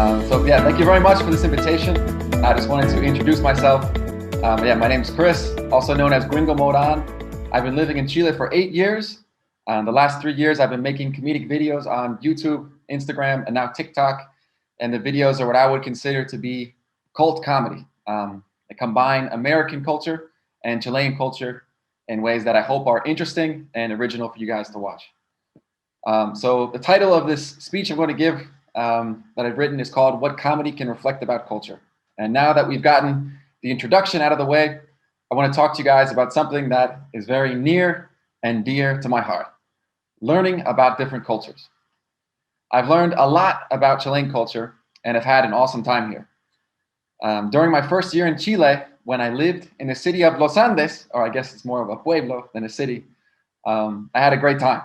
So yeah, thank you very much for this invitation. I just wanted to introduce myself. Yeah, my name is Chris, also known as Gringo Moran. I've been living in Chile for 8 years. The last 3 years, I've been making comedic videos on YouTube, Instagram, and now TikTok. And the videos are what I would consider to be cult comedy. They combine American culture and Chilean culture in ways that I hope are interesting and original for you guys to watch. So the title of this speech I'm going to give that I've written is called What Comedy Can Reflect About Culture. And now that we've gotten the introduction out of the way, I want to talk to you guys about something that is very near and dear to my heart: learning about different cultures. I've learned a lot about Chilean culture and have had an awesome time here. During my first year in Chile, when I lived in the city of Los Andes, or I guess it's more of a pueblo than a city, I had a great time.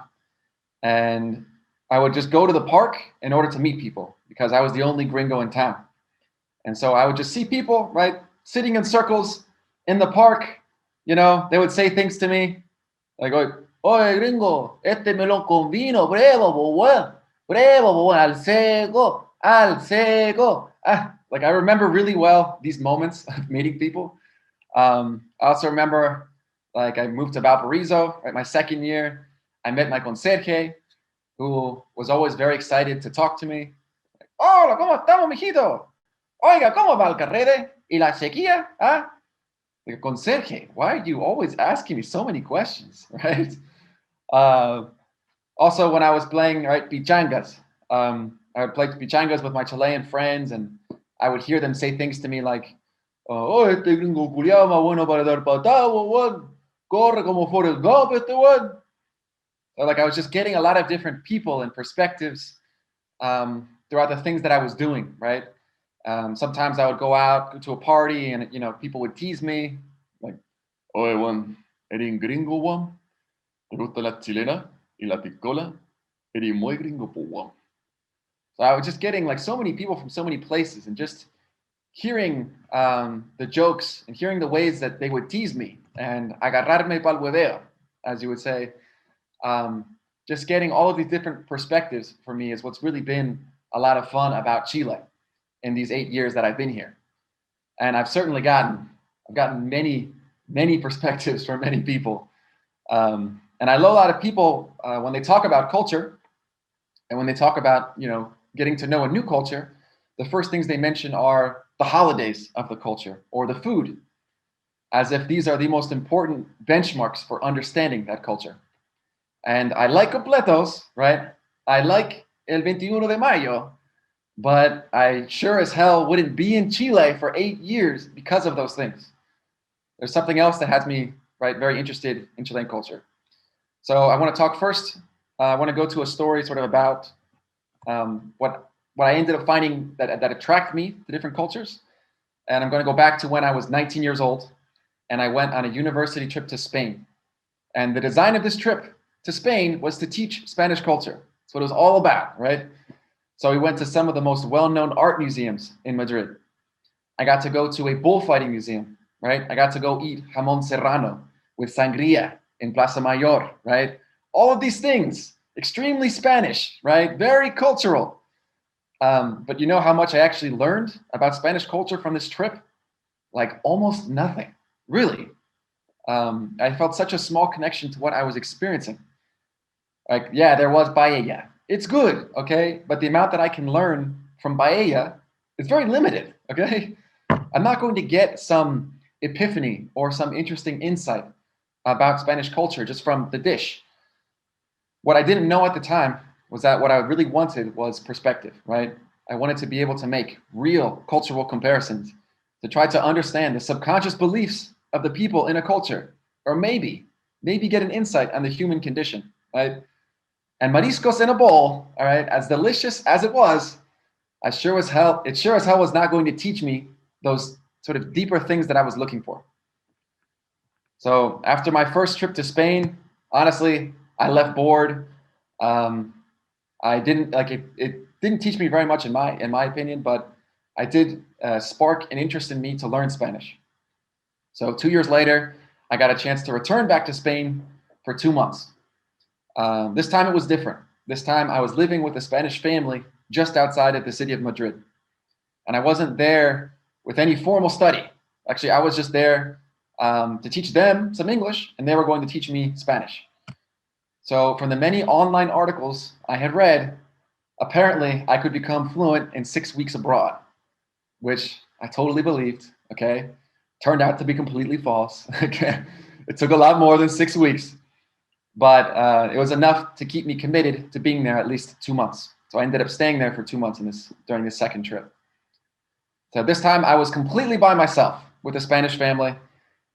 And I would just go to the park in order to meet people because I was the only gringo in town. And so I would just see people, right, sitting in circles in the park. You know, they would say things to me like, oye, gringo, este melón con vino, brevo, bo, al seco, al seco. Like, I remember really well these moments of meeting people. I also remember, like, I moved to Valparaiso, right, my second year. I met my conserje, who was always very excited to talk to me. Like, hola, ¿cómo estamos, mijito? Oiga, ¿cómo va el carrete? ¿Y la sequía? ¿Ah? Like, conserje, why are you always asking me so many questions, right? Also, when I was playing, right, pichangas, I would play pichangas with my Chilean friends, and I would hear them say things to me like, oh, este gringo culiao más bueno para dar patada, weón. Corre como Forrest Gump, este weón. So, like, I was just getting a lot of different people and perspectives throughout the things that I was doing, right? Sometimes I would go out to a party and, you know, people would tease me like, oye, Juan, ¿eres gringo, Juan? ¿Te gusta la chilena y la piscola? ¿Eres muy gringo, po, Juan? So I was just getting like so many people from so many places and just hearing the jokes and hearing the ways that they would tease me and agarrarme pa'l hueveo, as you would say. Just getting all of these different perspectives for me is what's really been a lot of fun about Chile in these 8 years that I've been here. And I've certainly gotten many perspectives from many people. And I know a lot of people, when they talk about culture and when they talk about, you know, getting to know a new culture, the first things they mention are the holidays of the culture or the food, as if these are the most important benchmarks for understanding that culture. And I like completos, right? I like el 21 de mayo, but I sure as hell wouldn't be in Chile for 8 years because of those things. There's something else that has me, right, very interested in Chilean culture. So I want to talk first. I want to go to a story sort of about what I ended up finding that attracted me to different cultures. And I'm going to go back to when I was 19 years old and I went on a university trip to Spain. And the design of this trip to Spain was to teach Spanish culture. That's what it was all about, right? So we went to some of the most well-known art museums in Madrid. I got to go to a bullfighting museum, right? I got to go eat jamón serrano with sangria in Plaza Mayor, right? All of these things, extremely Spanish, right? Very cultural. But you know how much I actually learned about Spanish culture from this trip? Like almost nothing, really. I felt such a small connection to what I was experiencing. Like, yeah, there was paella. It's good, okay? But the amount that I can learn from paella is very limited, okay? I'm not going to get some epiphany or some interesting insight about Spanish culture just from the dish. What I didn't know at the time was that what I really wanted was perspective, right? I wanted to be able to make real cultural comparisons, to try to understand the subconscious beliefs of the people in a culture, or maybe get an insight on the human condition, right? And mariscos in a bowl, all right, as delicious as it was, it sure as hell was not going to teach me those sort of deeper things that I was looking for. So after my first trip to Spain, honestly, I left bored. I didn't like it. It didn't teach me very much in my opinion, but I did spark an interest in me to learn Spanish. So 2 years later, I got a chance to return back to Spain for 2 months. This time it was different. This time I was living with a Spanish family just outside of the city of Madrid. And I wasn't there with any formal study. Actually, I was just there to teach them some English, and they were going to teach me Spanish. So from the many online articles I had read, apparently I could become fluent in 6 weeks abroad, which I totally believed, okay? Turned out to be completely false, okay? It took a lot more than 6 weeks, but it was enough to keep me committed to being there at least 2 months. So I ended up staying there for 2 months during this second trip. So this time I was completely by myself with a Spanish family,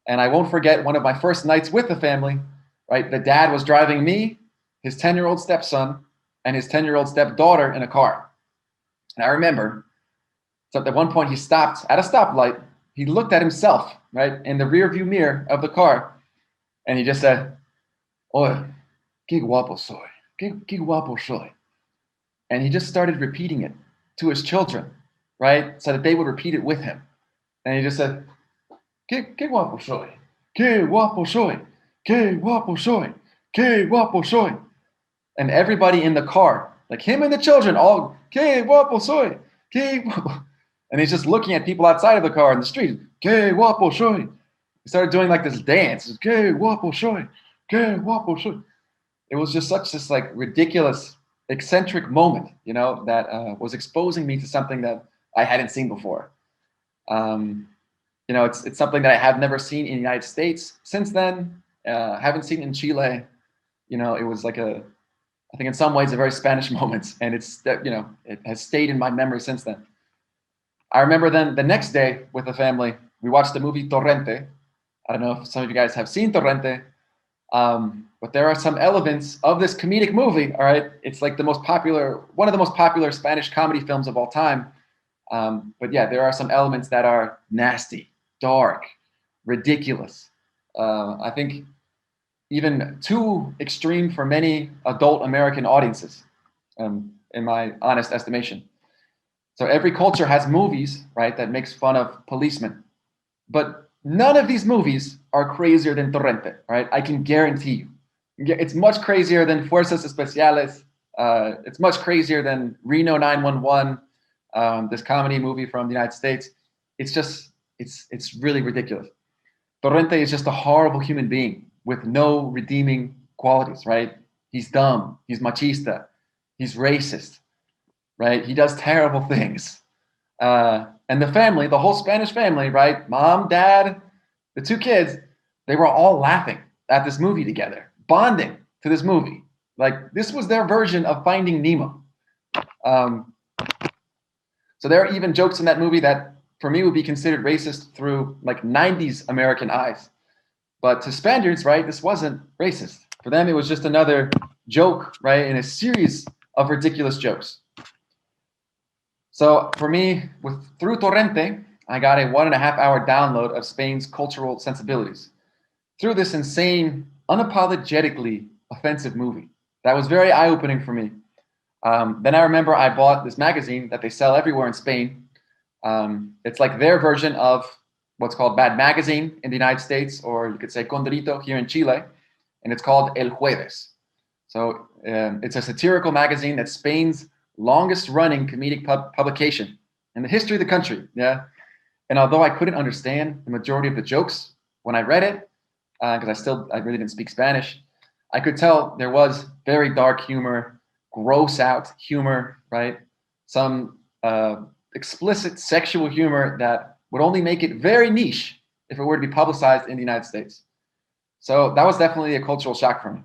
and I won't forget one of my first nights with the family, right? The dad was driving me, his 10-year-old stepson, and his 10-year-old stepdaughter in a car. And I remember, so at one point he stopped at a stoplight, he looked at himself, right, in the rear view mirror of the car, and he just said, "Oye, qué guapo soy, qué guapo soy." And he just started repeating it to his children, right, so that they would repeat it with him. And he just said, qué guapo soy, qué guapo soy, qué guapo soy, qué guapo soy. And everybody in the car, like him and the children, all, qué guapo soy, qué guapo. And he's just looking at people outside of the car in the street, qué guapo soy. He started doing like this dance, qué guapo soy, qué guapo soy. It was just such this like ridiculous, eccentric moment, you know, that was exposing me to something that I hadn't seen before. You know, it's something that I have never seen in the United States since then. Haven't seen in Chile. You know, it was like I think in some ways a very Spanish moment, and you know, it has stayed in my memory since then. I remember then the next day with the family, we watched the movie Torrente. I don't know if some of you guys have seen Torrente, but there are some elements of this comedic movie. All right, it's like one of the most popular Spanish comedy films of all time. But yeah, there are some elements that are nasty, dark, ridiculous. I think even too extreme for many adult American audiences, in my honest estimation. So every culture has movies, right, that makes fun of policemen. But none of these movies are crazier than Torrente, right? I can guarantee you. It's much crazier than Fuerzas Especiales. It's much crazier than Reno 911, this comedy movie from the United States. It's really ridiculous. Torrente is just a horrible human being with no redeeming qualities, right? He's dumb, he's machista, he's racist, right? He does terrible things. And the family, the whole Spanish family, right? Mom, dad, the 2 kids, they were all laughing at this movie together, bonding to this movie. Like this was their version of Finding Nemo. So there are even jokes in that movie that for me would be considered racist through like 90s American eyes. But to Spaniards, right, this wasn't racist. For them, it was just another joke, right, in a series of ridiculous jokes. So for me, through Torrente, I got a 1.5-hour download of Spain's cultural sensibilities through this insane, unapologetically offensive movie. That was very eye-opening for me. Then I remember I bought this magazine that they sell everywhere in Spain. It's like their version of what's called Bad Magazine in the United States, or you could say Condorito here in Chile, and it's called El Jueves. So it's a satirical magazine that's Spain's longest-running comedic publication in the history of the country. Yeah, and although I couldn't understand the majority of the jokes when I read it, because I really didn't speak Spanish, I could tell there was very dark humor, gross out humor, right? Some explicit sexual humor that would only make it very niche if it were to be publicized in the United States. So that was definitely a cultural shock for me.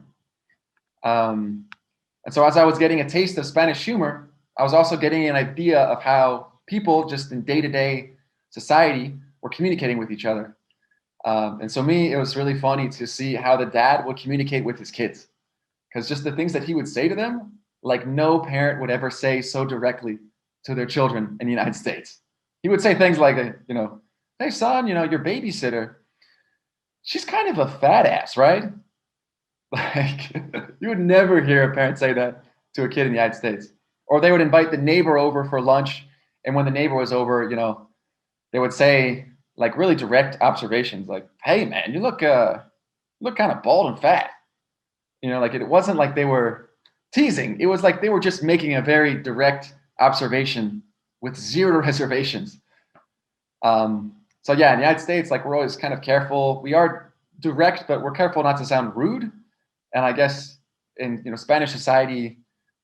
And so as I was getting a taste of Spanish humor, I was also getting an idea of how people just in day-to-day society were communicating with each other. And so it was really funny to see how the dad would communicate with his kids, because just the things that he would say to them, like no parent would ever say so directly to their children in the United States. He would say things like, you know, hey son, you know, your babysitter, she's kind of a fat ass, right? Like you would never hear a parent say that to a kid in the United States. Or they would invite the neighbor over for lunch, and when the neighbor was over, you know, they would say like really direct observations, like, "Hey man, you look kind of bald and fat." You know, like it wasn't like they were teasing. It was like they were just making a very direct observation with zero reservations. So yeah, in the United States, like we're always kind of careful. We are direct, but we're careful not to sound rude. And I guess in Spanish society,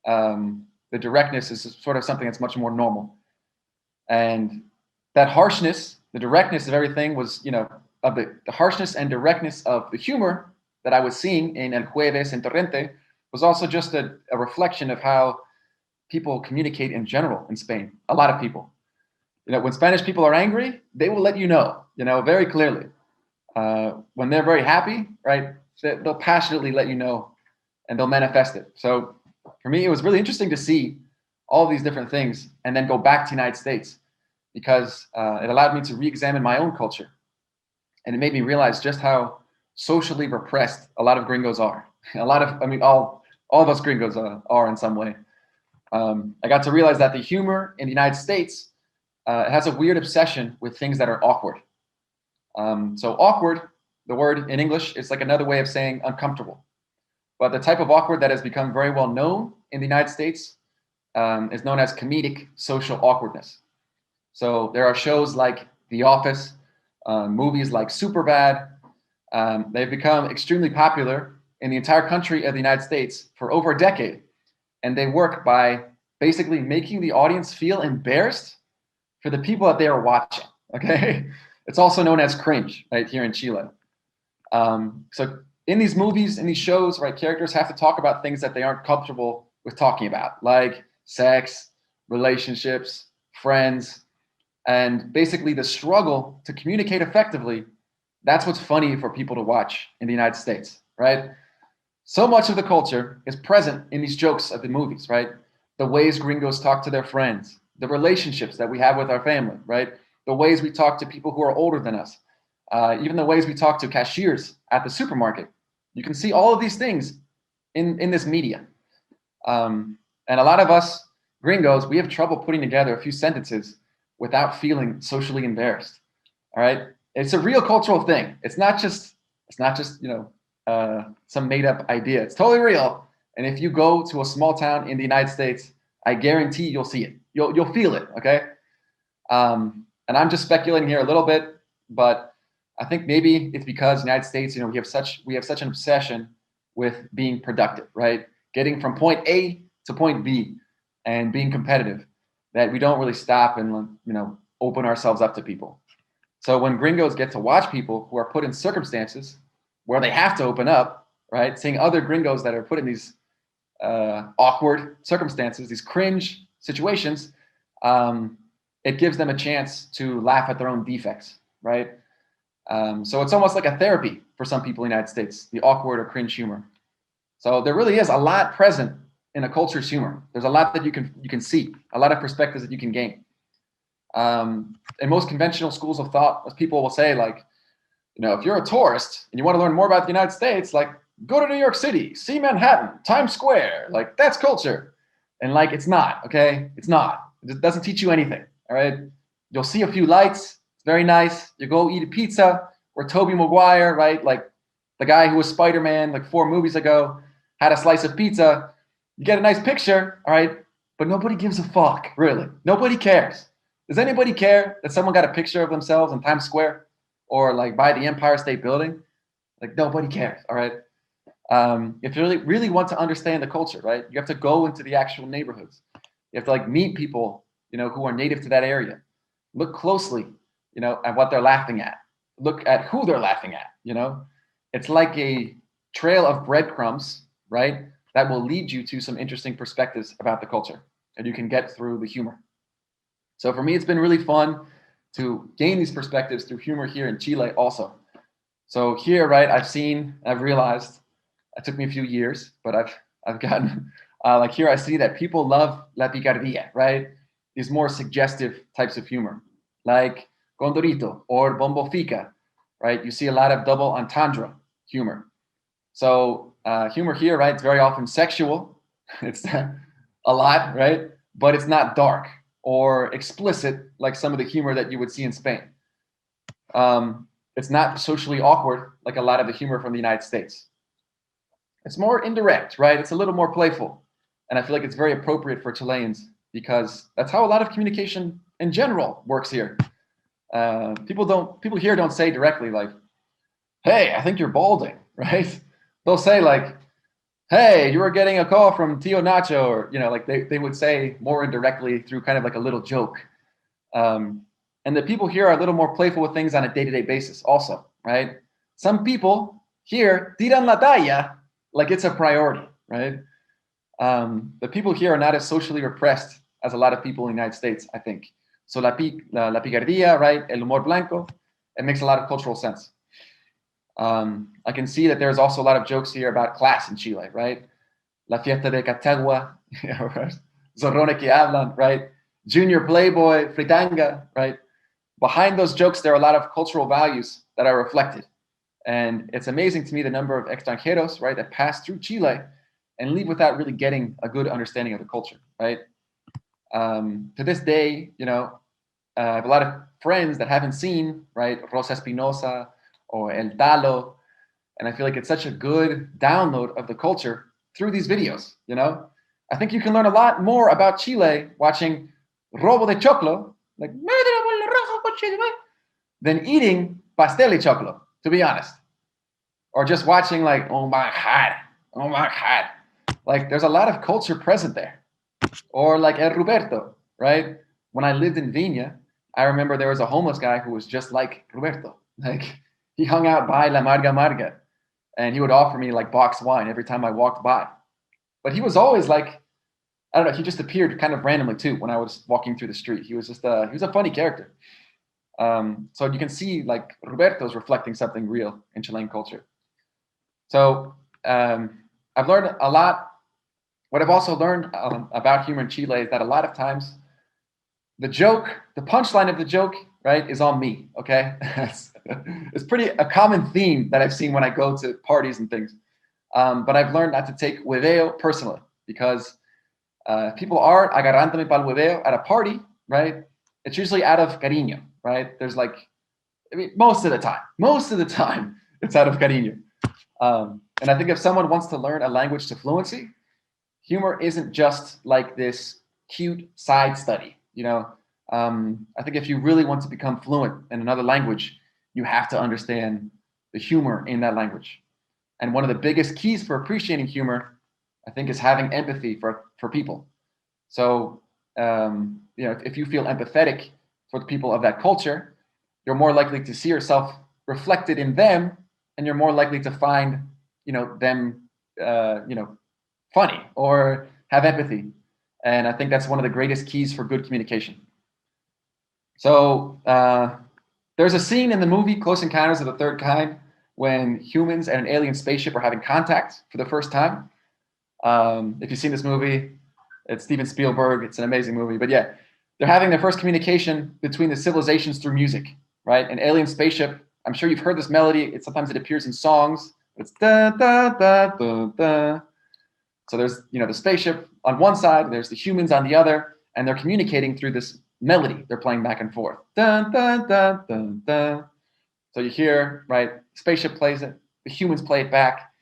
the directness is sort of something that's much more normal. And that harshness, the directness of everything was, of the harshness and directness of the humor that I was seeing in El Jueves and Torrente was also just a reflection of how people communicate in general in Spain. A lot of people. When Spanish people are angry, they will let you know, very clearly. When they're very happy, right, they'll passionately let you know, and they'll manifest it. So for me, it was really interesting to see all these different things and then go back to the United States, because it allowed me to re-examine my own culture. And it made me realize just how socially repressed a lot of gringos are. All of us gringos are in some way. I got to realize that the humor in the United States has a weird obsession with things that are awkward. So awkward, the word in English, is like another way of saying uncomfortable. But the type of awkward that has become very well known in the United States is known as comedic social awkwardness. So there are shows like The Office, movies like Superbad. They've become extremely popular in the entire country of the United States for over a decade. And they work by basically making the audience feel embarrassed for the people that they are watching, okay? It's also known as cringe, right, here in Chile. So in these movies, in these shows, right, characters have to talk about things that they aren't comfortable with talking about, like sex, relationships, friends, and basically the struggle to communicate effectively. That's what's funny for people to watch in the United States, right? So much of the culture is present in these jokes of the movies, right? The ways gringos talk to their friends, the relationships that we have with our family, right? The ways we talk to people who are older than us, even the ways we talk to cashiers at the supermarket. You can see all of these things in this media. And a lot of us gringos, we have trouble putting together a few sentences without feeling socially embarrassed. All right, it's a real cultural thing. It's not just some made up idea. It's totally real. And if you go to a small town in the United States, I guarantee you'll see it. You'll feel it. Okay. And I'm just speculating here a little bit, but I think maybe it's because the United States, we have such an obsession with being productive, right? Getting from point A to point B and being competitive, that we don't really stop and open ourselves up to people. So when gringos get to watch people who are put in circumstances where they have to open up, right? Seeing other gringos that are put in these awkward circumstances, these cringe situations, it gives them a chance to laugh at their own defects, right? So it's almost like a therapy for some people in the United States, the awkward or cringe humor. So there really is a lot present in a culture's humor. There's a lot that you can see, a lot of perspectives that you can gain. In most conventional schools of thought, as people will say, like, if you're a tourist and you want to learn more about the United States, like, go to New York City, see Manhattan, Times Square, like, that's culture. And like, it's not, okay? It's not. It doesn't teach you anything, all right? You'll see a few lights. It's very nice. You go eat a pizza, or Tobey Maguire, right? Like the guy who was Spider-Man like 4 movies ago had a slice of pizza. You get a nice picture, all right? But nobody gives a fuck, really. Nobody cares. Does anybody care that someone got a picture of themselves in Times Square or like by the Empire State Building? Like, nobody cares, all right? If you really want to understand the culture, right, you have to go into the actual neighborhoods. You have to like meet people, who are native to that area. Look closely, at what they're laughing at. Look at who they're laughing at, It's like a trail of breadcrumbs, right, that will lead you to some interesting perspectives about the culture, and you can get through the humor. So for me, it's been really fun to gain these perspectives through humor here in Chile also. So here, right, I've realized, it took me a few years, but I've gotten, like here I see that people love la picardía, right? These more suggestive types of humor, like condorito or bombo fica, right? You see a lot of double entendre humor. So humor here, right, it's very often sexual. It's a lot, right? But it's not dark or explicit like some of the humor that you would see in Spain. It's not socially awkward like a lot of the humor from the United States. It's more indirect, right? It's a little more playful. And I feel like it's very appropriate for Chileans because that's how a lot of communication in general works here. People here don't say directly like, hey, I think you're balding, right? They'll say like, hey, you were getting a call from Tio Nacho, or, you know, like they would say more indirectly through kind of like a little joke. And the people here are a little more playful with things on a day-to-day basis also, right? Some people here tiran la talla like it's a priority, right? The people here are not as socially repressed as a lot of people in the United States, I think. So la picardía, right? El humor blanco, it makes a lot of cultural sense. I can see that there's also a lot of jokes here about class in Chile, right? La fiesta de Catagua, zorrones que hablan, right? Junior Playboy, fritanga, right? Behind those jokes, there are a lot of cultural values that are reflected. And it's amazing to me the number of extranjeros, right, that pass through Chile and leave without really getting a good understanding of the culture, right? To this day, you know, I have a lot of friends that haven't seen, right, Rosa Espinosa or El Talo, and I feel like it's such a good download of the culture through these videos, you know? I think you can learn a lot more about Chile watching Robo de Choclo, like, than eating pastel y choclo, to be honest. Or just watching like, oh my God. Like there's a lot of culture present there. Or like El Roberto, right? When I lived in Viña, I remember there was a homeless guy who was just like Roberto. Like he hung out by La Marga Marga and he would offer me like boxed wine every time I walked by. But he was always like, I don't know, he just appeared kind of randomly too when I was walking through the street. He was just he was a funny character. So you can see like Roberto's reflecting something real in Chilean culture. So I've learned a lot. What I've also learned about humor in Chile is that a lot of times the joke, the punchline of the joke, right, is on me, okay? It's pretty a common theme that I've seen when I go to parties and things. But I've learned not to take hueveo personally because people are agarrándome pa'l hueveo at a party, right? It's usually out of cariño, right? There's like, I mean, most of the time, it's out of cariño. And I think if someone wants to learn a language to fluency, humor isn't just like this cute side study, you know? I think if you really want to become fluent in another language, you have to understand the humor in that language. And one of the biggest keys for appreciating humor, I think, is having empathy for people. So, you know, if you feel empathetic for the people of that culture, you're more likely to see yourself reflected in them, and you're more likely to find, you know, them, you know, funny or have empathy. And I think that's one of the greatest keys for good communication. So there's a scene in the movie Close Encounters of the Third Kind when humans and an alien spaceship are having contact for the first time. If you've seen this movie, it's Steven Spielberg. It's an amazing movie. But yeah, they're having their first communication between the civilizations through music, right? An alien spaceship. I'm sure you've heard this melody. Sometimes it appears in songs. It's da da da da da. So there's, you know, the spaceship on one side, there's the humans on the other, and they're communicating through this melody. They're playing back and forth. Da da da da da. So you hear, right? Spaceship plays it. The humans play it back.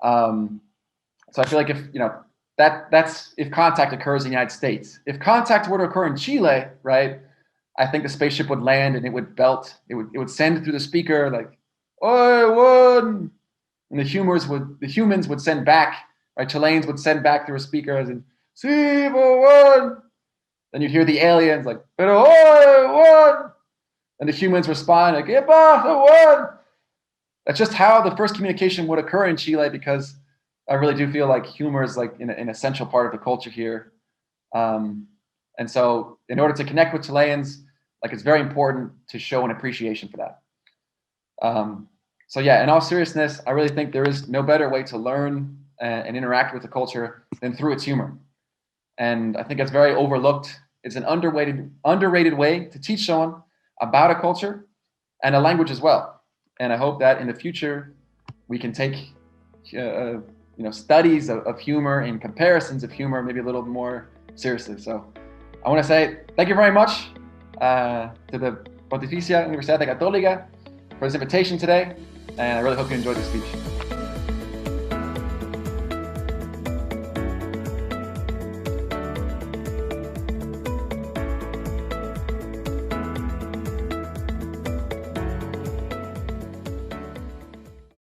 So I feel like if, you know, that's if contact occurs in the United States. If contact were to occur in Chile, right, I think the spaceship would land and it would belt. It would send through the speaker like, "Oi, one," and the humans would send back. Right, Chileans would send back through a speaker as in, "Sí, one." Then you'd hear the aliens like, "Pero oi, one," and the humans respond like, "¿Qué pasa, one?" That's just how the first communication would occur in Chile, because I really do feel like humor is like an essential part of the culture here. And so in order to connect with Chileans, like it's very important to show an appreciation for that. So yeah, in all seriousness, I really think there is no better way to learn and interact with the culture than through its humor. And I think it's very overlooked. It's an underrated way to teach someone about a culture and a language as well. And I hope that in the future, we can take you know, studies of humor and comparisons of humor maybe a little more seriously. So I want to say thank you very much to the Pontificia Universidad Católica for this invitation today, and I really hope you enjoyed the speech.